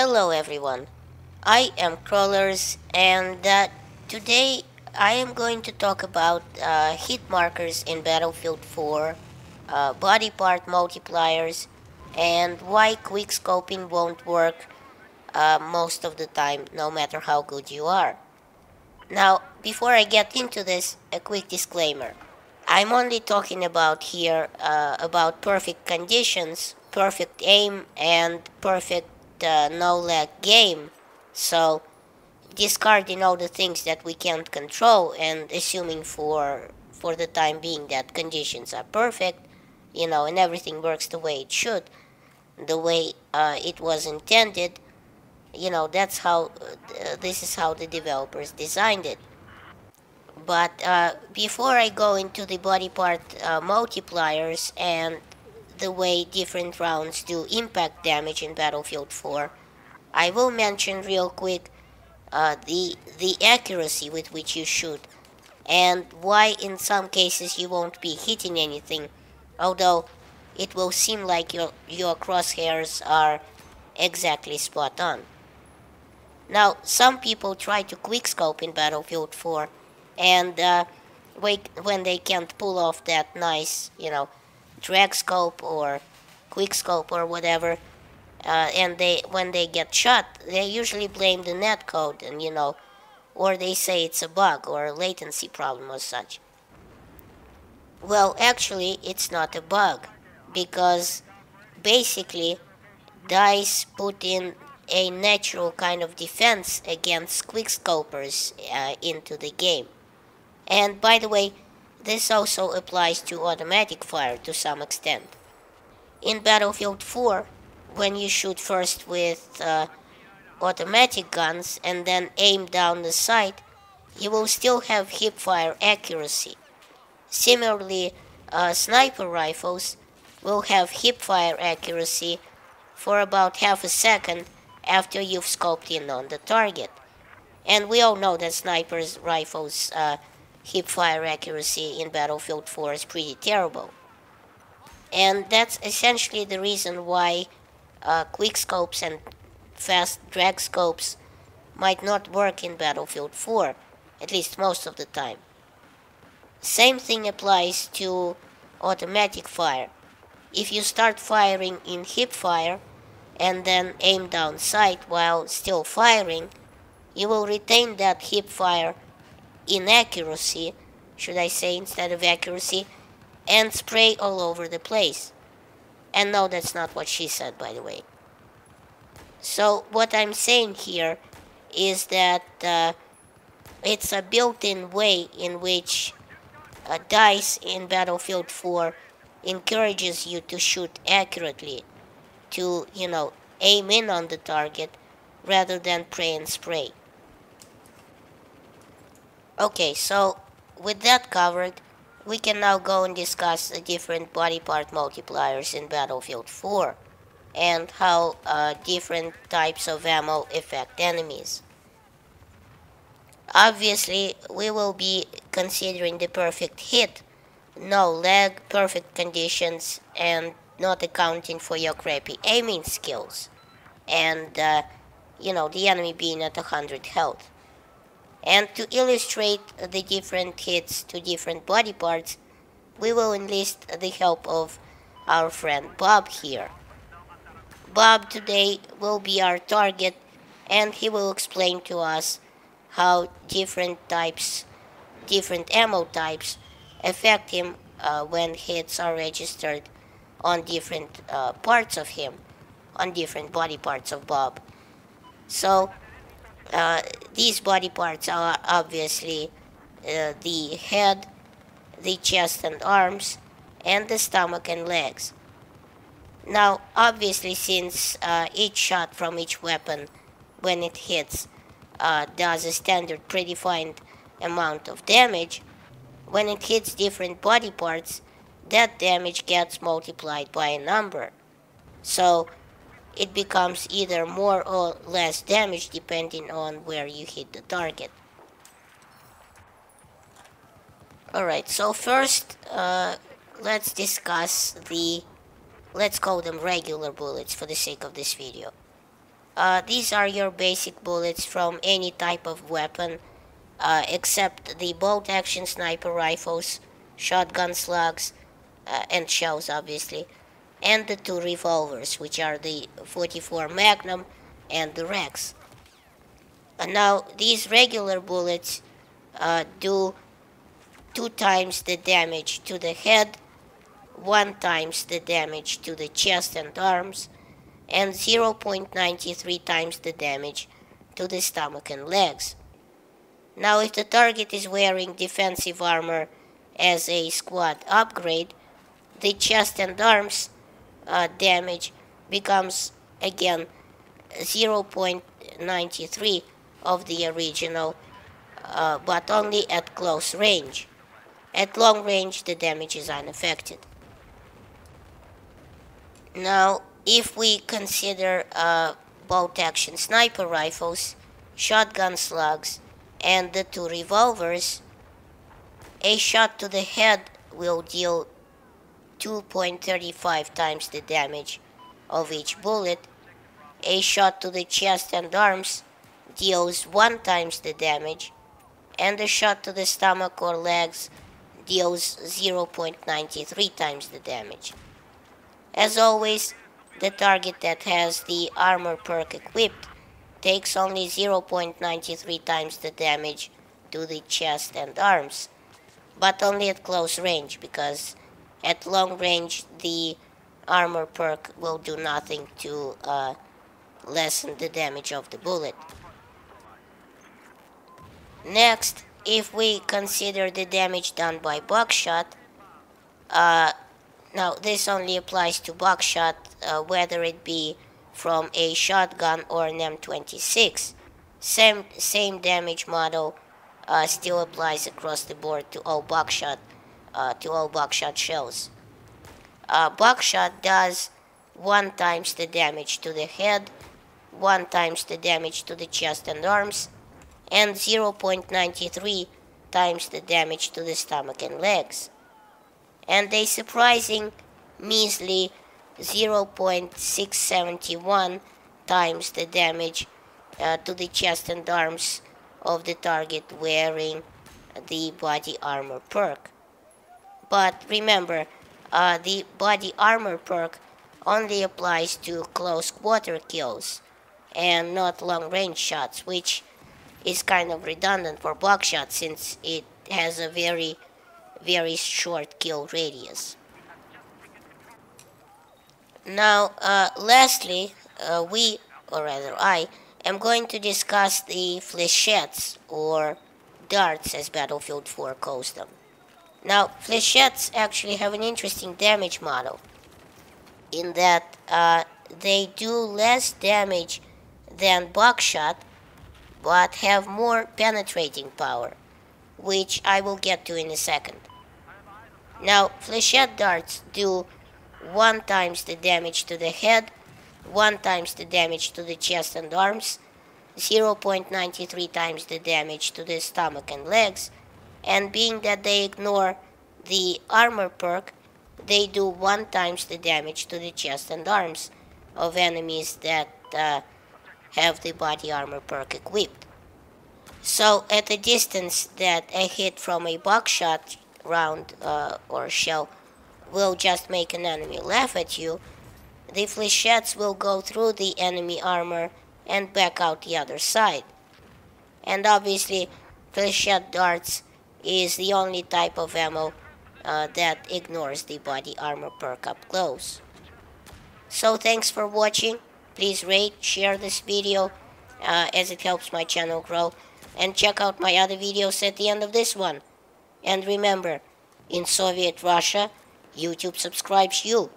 Hello everyone, I am Crawlers and today I am going to talk about Hitmarkers in Battlefield 4, Bodypart multipliers, and why quickscoping won't work most of the time no matter how good you are. Now, before I get into this, a quick disclaimer. I'm only talking about here about perfect conditions, perfect aim, and perfect no-lag game. So, discarding all the things that we can't control and assuming for the time being that conditions are perfect, and everything works the way it should, the way it was intended. That's how this is how the developers designed it. But before I go into the body part multipliers and the way different rounds do impact damage in Battlefield 4, I will mention real quick the accuracy with which you shoot and why in some cases you won't be hitting anything, although it will seem like your crosshairs are exactly spot on. Now, some people try to quickscope in Battlefield 4, and when they can't pull off that nice, drag scope or quickscope or whatever, and when they get shot, they usually blame the netcode, and or they say it's a bug or a latency problem or such. Well, actually, it's not a bug, because basically DICE put in a natural kind of defense against quickscopers into the game. And by the way, this also applies to automatic fire to some extent. In Battlefield 4, when you shoot first with automatic guns and then aim down the sight, you will still have hipfire accuracy. Similarly, sniper rifles will have hipfire accuracy for about half a second after you've scoped in on the target. And we all know that snipers' rifles' hipfire accuracy in Battlefield 4 is pretty terrible. And that's essentially the reason why quickscopes and fast drag scopes might not work in Battlefield 4, at least most of the time. Same thing applies to automatic fire. If you start firing in hipfire and then aim down sight while still firing, you will retain that hipfire inaccuracy, should I say, instead of accuracy, and spray all over the place. And no, that's not what she said, by the way. So what I'm saying here is that it's a built-in way in which DICE in Battlefield 4 encourages you to shoot accurately, to, aim in on the target rather than pray and spray. Okay, so with that covered, we can now go and discuss the different body part multipliers in Battlefield 4 and how different types of ammo affect enemies. Obviously, we will be considering the perfect hit, no lag, perfect conditions, and not accounting for your crappy aiming skills, and the enemy being at 100 health. And to illustrate the different hits to different body parts, we will enlist the help of our friend Bob here. Bob today will be our target, and he will explain to us how different ammo types affect him when hits are registered on different parts of him, on different body parts of Bob. So, these body parts are obviously the head, the chest and arms, and the stomach and legs. Now, obviously, since each shot from each weapon, when it hits, does a standard predefined amount of damage, when it hits different body parts, that damage gets multiplied by a number. So, it becomes either more or less damage depending on where you hit the target. Alright, so first, let's discuss let's call them regular bullets for the sake of this video. these are your basic bullets from any type of weapon, except the bolt-action sniper rifles, shotgun slugs, and shells obviously, and the two revolvers, which are the 44 Magnum and the Rex. Now, these regular bullets do 2 times the damage to the head, 1 times the damage to the chest and arms, and 0.93 times the damage to the stomach and legs. Now, if the target is wearing defensive armor as a squad upgrade, the chest and arms damage becomes again 0.93 of the original, but only at close range. At long range, the damage is unaffected. Now, if we consider bolt-action sniper rifles, shotgun slugs, and the two revolvers, a shot to the head will deal 2.35 times the damage of each bullet. A shot to the chest and arms deals 1 times the damage, and a shot to the stomach or legs deals 0.93 times the damage. As always, the target that has the armor perk equipped takes only 0.93 times the damage to the chest and arms, but only at close range, because at long range the armor perk will do nothing to lessen the damage of the bullet. Next, if we consider the damage done by Buckshot, now this only applies to Buckshot, whether it be from a shotgun or an M26. Same damage model still applies across the board to all Buckshot shells. Buckshot does 1 times the damage to the head, 1 times the damage to the chest and arms, and 0.93 times the damage to the stomach and legs, and a surprising measly 0.671 times the damage to the chest and arms of the target wearing the body armor perk. But remember, the body armor perk only applies to close quarter kills and not long range shots, which is kind of redundant for Buckshot since it has a very short kill radius. Now, lastly, I am going to discuss the flechettes, or darts as Battlefield 4 calls them. Now, flechettes actually have an interesting damage model, in that they do less damage than Buckshot, but have more penetrating power, which I will get to in a second. Now, flechette darts do 1 times the damage to the head, 1 times the damage to the chest and arms, 0.93 times the damage to the stomach and legs, and being that they ignore the armor perk, they do 1 times the damage to the chest and arms of enemies that have the body armor perk equipped. So at a distance that a hit from a Buckshot round or shell will just make an enemy laugh at you, the flechettes will go through the enemy armor and back out the other side. And obviously, flechette darts is the only type of ammo that ignores the body armor perk up close. So thanks for watching. Please rate, share this video as it helps my channel grow, and check out my other videos at the end of this one. And remember, in Soviet Russia, YouTube subscribes you.